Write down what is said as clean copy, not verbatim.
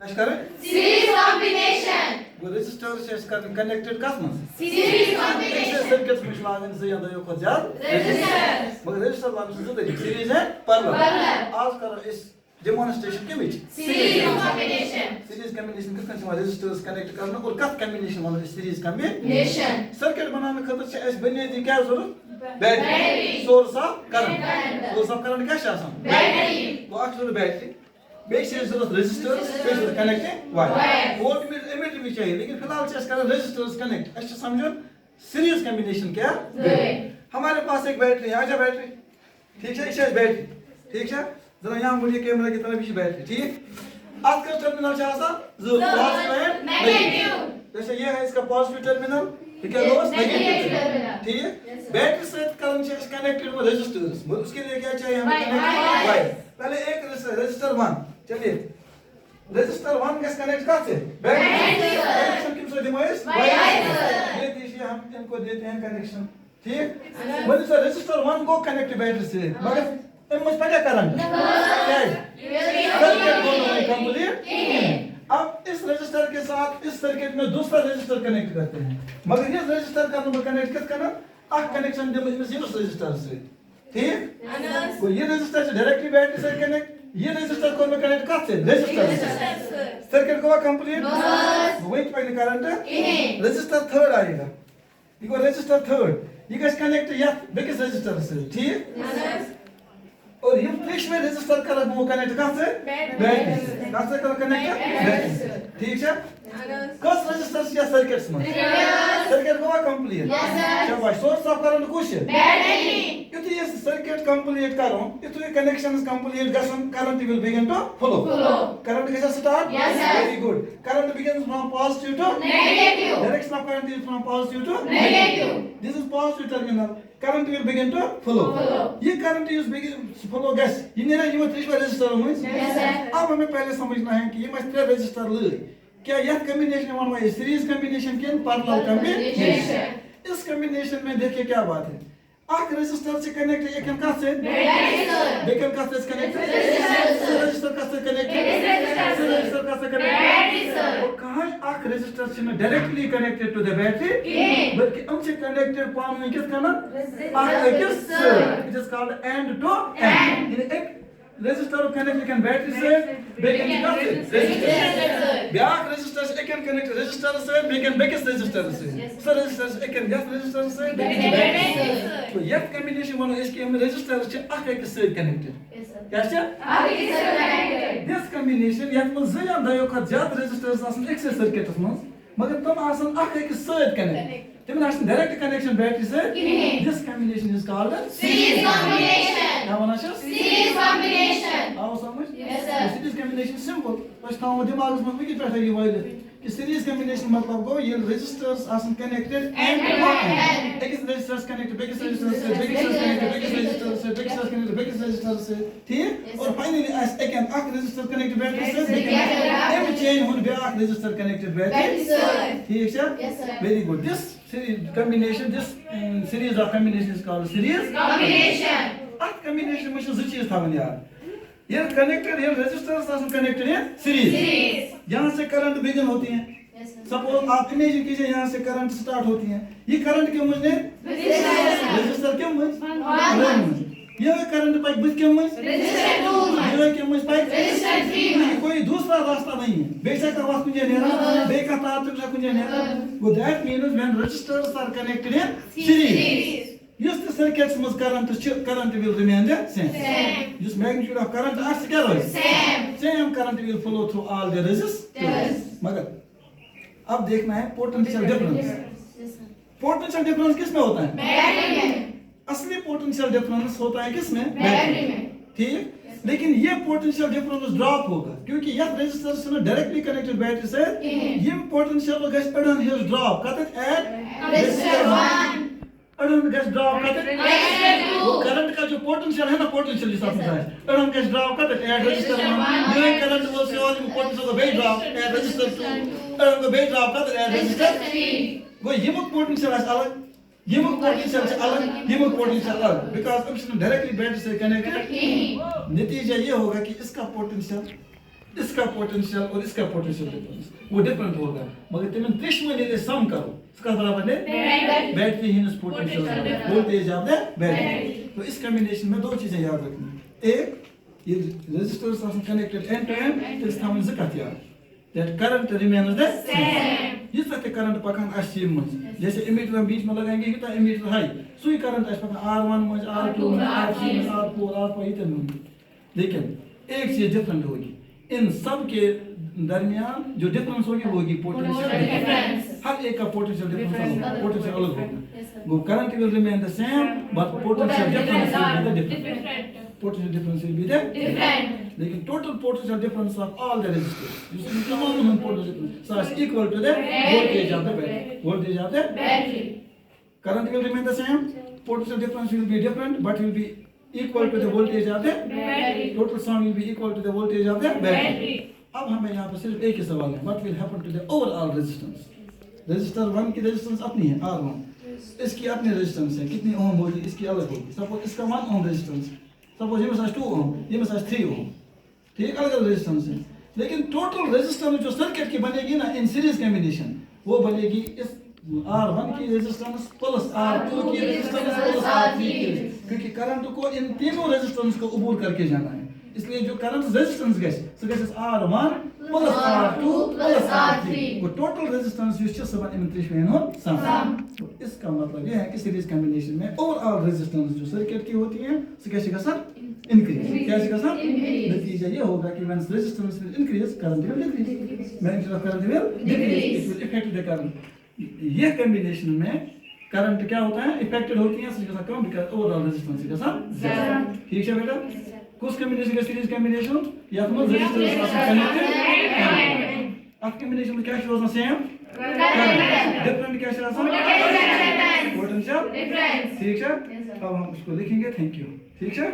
Series combination. वो resistors से इसका connected कस में Series combination. circuits में लागन से या दो खुद जात Resistors. मगर resistor लागन से तो series है parallel Parallel. आज कर इस demonstration के बीच Series combination. series combination किस तरह से resistors connect करना और कस combination वाला series combination Nation. circuit बनाने खातिर से इस बुनियादी क्या जरूरत battery Battery. source of current Current. source of current क्या शासन Battery. वो अक्सर बैटरी बेस जरूरत resistors base connecting wire Wire. Volt में एमिटर भी चाहिए लेकिन फिलहाल से इसका resistors connect अच्छा समझो सीरीज कॉम्बिनेशन क्या हमारे पास एक बैटरी है आजा बैटरी ठीक है इसे बैटरी ठीक है जरा यहाँ मुझे कैमरा की तरफ इसे बैटरी ठीक आज का टर्मिनल क्या था पॉजिटिव है Negative. जैसे ये है इसका पॉजिटिव टर्मिनल ठीक है रोज नेगेटिव टर्मिनल ठीक है बैटरी से करंट से कनेक्टेड वो रेजिस्टर्स उसके लिए क्या चाहिए हमें कनेक्ट वायर पहले एक रेजिस्टर 1 चलिए रेजिस्टर 1 कैसे कनेक्ट करते हैं बैटरी कनेक्शन किस से दिमाइस वायर ये दीजिए हम इनको देते हैं कनेक्शन ठीक मतलब सर रेजिस्टर 1 को कनेक्ट बैटरी से मगर इन मुझ पर क्या करंट क्या सर्किट दोनों कंप्लीट अब इस रजिस्टर के साथ इस सर्किट में दूसरा रजिस्टर कनेक्ट करते हैं मगर ये रजिस्टर का नंबर कनेक्ट किस करना आ कनेक्शन दे में इस रजिस्टर से ठीक वो ये रजिस्टर से डायरेक्टली बैटरी से कनेक्ट ये रजिस्टर को में कनेक्ट करते हैं रजिस्टर से सर्किट को कंप्लीट वही पहले करंट रजिस्टर थर्ड आएगा ये रजिस्टर थर्ड ये कैसे कनेक्ट या बिगेस्ट रजिस्टर से ठीक और ये फ्लैश में रजिस्टर कर वो कनेक्ट करते बैटरी कैसे कर कनेक्ट बैटरी ठीक है कस रजिस्टर या सर्किट्स में सर्किट को कंप्लीट शाबाश सोर्स ऑफ करंट कुछ Battery. यदि ये सर्किट कंप्लीट करो यदि ये कनेक्शंस कंप्लीट गसन current will begin to flow current कैसे start very good current begins from positive to Negative. direction of current is from positive to Negative. this is positive terminal current will begin to flow ये current use begin flow gas ये नहीं ये त्रिश register में अब हमें पहले समझना है कि ये मस्त रजिस्टर ले क्या यह कॉम्बिनेशन वन वाई सीरीज कॉम्बिनेशन के पैरेलल कॉम्बिनेशन इस कॉम्बिनेशन में देखिए क्या बात है आख रेजिस्टर से कनेक्ट एक का से बेकन का से कनेक्ट रजिस्टर का से कनेक्ट रजिस्टर का से कनेक्ट और कहां आख रेजिस्टर से directly connected to the battery बल्कि उनसे कनेक्टेड पाम में किस करना आख किस it is called end to end एक रेजिस्टर कनेक्ट कैन बैटरी से बेकन का से रेजिस्टर ब्याक रेजिस्टर से कैन कनेक्ट रेजिस्टर से बेकन बेकस रेजिस्टर से सर रेजिस्टर से कैन गैस रेजिस्टर से बेकन बैटरी तो ये कॉम्बिनेशन वाला इसके हम रेजिस्टर से आख के से कनेक्टेड क्या है दिस कॉम्बिनेशन या में जया दयो का ज्यादा रेजिस्टर्स आसन एक से सर्किट में मगर तुम आसन आख के से कनेक्ट तुम आसन डायरेक्ट कनेक्शन बैटरी से this combination is called Series combination. क्या वना छ Series combination. आओ समझ Yes, sir. Series combination simple बस ताऊ दिमाग में भी पैसा ये वाले कि सीरीज कॉम्बिनेशन मतलब गो ये रेजिस्टर्स आसन कनेक्टेड एंड टू एंड एक रेजिस्टर्स कनेक्ट बेकिस रेजिस्टर से बेकिस कनेक्ट बेकिस रेजिस्टर से बेकिस कनेक्ट बेकिस रेजिस्टर से ठीक और फाइनली एस एक एंड आख रेजिस्टर कनेक्ट बैटरी से बेकिस एम चेन हुन ब्याक रेजिस्टर कनेक्टेड बैटरी ठीक है very good this series combination this series of combination is called series Combination. at combination में जो चीज था यार ये कनेक्टेड ये रेजिस्टर्स आसन कनेक्टेड है सीरीज यहाँ से करंट बिगिन होती है सपोज आप इमेजिन कीजिए यहाँ से करंट स्टार्ट होती है ये करंट के मुझे रेजिस्टर के मुझे ये करंट पाइप बुझ के मुझे ये के मुझे पाइप कोई दूसरा रास्ता नहीं है बेशक आवाज मुझे नेरा बेका तार तुम सब मुझे नेरा वो that means when resistors are connected in series Just the circuits must current will remain the same. Just magnitude of current are together. Same current will flow through all the resistors. मगर अब देखना है potential difference potential difference किस में होता है battery में असली पोटेंशियल डिफरेंस होता है किस में बैटरी में ठीक लेकिन ये पोटेंशियल डिफरेंस ड्रॉप होगा क्योंकि यह रेजिस्टर से डायरेक्टली कनेक्टेड बैटरी से ये potential will get addon his drop cut it at resistor 1 addon gets drop cut it वो करंट का जो पोटेंशियल है ना पोटेंशियल जिस आपने कहा addon gets drop cut it at resistor 1 ये करंट वो से और पोटेंशियल को base drop at resistor 2 addon को base drop cut it at resistor 3 वो ये मुक पोटेंशियल है अलग ये मुक पोटेंशियल से अलग ये मुक पोटेंशियल अलग बिकॉज़ ऑप्शन डायरेक्टली बैटरी से कनेक्टेड नतीजा ये होगा कि इसका पोटेंशियल इसका पोटेंशियल और इसका पोटेंशियल डिफरेंस वो डिफरेंट होगा मगर तिमन त्रिशमन ये सम करो इसका बराबर है battery hints potential voltage of the battery. तो इस कॉम्बिनेशन में दो चीजें याद रखनी, एक ये resistors are connected end to end इस थमन ज कथ याद that current remains the same. ये तक करंट पकान आशी में जैसे इमीटर हम बीच में लगाएंगे कितना इमीटर हाई सुई करंट आश पकान R1 में R2 में R3 में R4 R5 इतने में। लेकिन एक चीज डिफरेंट होगी इन सब के दरमियान जो डिफरेंस होगी वो होगी पोटेंशियल डिफरेंस। हर एक का पोटेंशियल डिफरेंस पोटेंशियल अलग होगा। वो current will remain the same but potential difference will be different. Potential difference will be different लेकिन total potential difference of all the resistors you see तमाम potential difference so is equal to the voltage of the battery current will remain the same potential difference will be different but will be equal to the voltage of the battery total sum will be equal to the voltage of the battery। अब हमें यहाँ पर सिर्फ एक ही सवाल है what will happen to the overall resistance। Resistor 1 की resistance अपनी है R1 इसकी अपनी रेजिस्टेंस है कितनी ओम होगी इसकी अलग होगी। सपोज इसका 1 ओम रेजिस्टेंस सपोज ये में 2 ओम ये में 3 ओम ठीक अलग अलग रेजिस्टेंस है लेकिन टोटल रेजिस्टेंस जो सर्किट की बनेगी ना इन सीरीज कॉम्बिनेशन वो बनेगी इस R1 की रेजिस्टेंस प्लस R2 की रेजिस्टेंस प्लस R3 की क्योंकि करंट को इन तीनों रेजिस्टेंस को अबूर करके जाना है इसलिए जो करंट रेजिस्टेंस गैस सो gas R1 plus R2 plus R3 वो टोटल रेजिस्टेंस युस छ समान इन त्रिशवेन हो सम। तो इसका मतलब ये है कि सीरीज कॉम्बिनेशन में ओवरऑल रेजिस्टेंस जो सर्किट की होती है सो कैसे का सर इंक्रीज कैसे का सर नतीजा ये होगा कि when resistance will increase current will decrease magnitude of current will decrease it will effect the current. ये कॉम्बिनेशन में करंट क्या होता है इफेक्टेड होती है इसका कम बिकॉज़ ओवरऑल रेजिस्टेंस का सर ज्यादा। ठीक है बेटा कुछ कॉम्बिनेशन का सीरीज कॉम्बिनेशन या तो रेजिस्टेंस कनेक्टेड आप कॉम्बिनेशन में क्या रोजना सेम डिफरेंट क्या रोजना पोटेंशियल डिफरेंस। ठीक है अब हम इसको लिखेंगे। Thank you. ठीक है।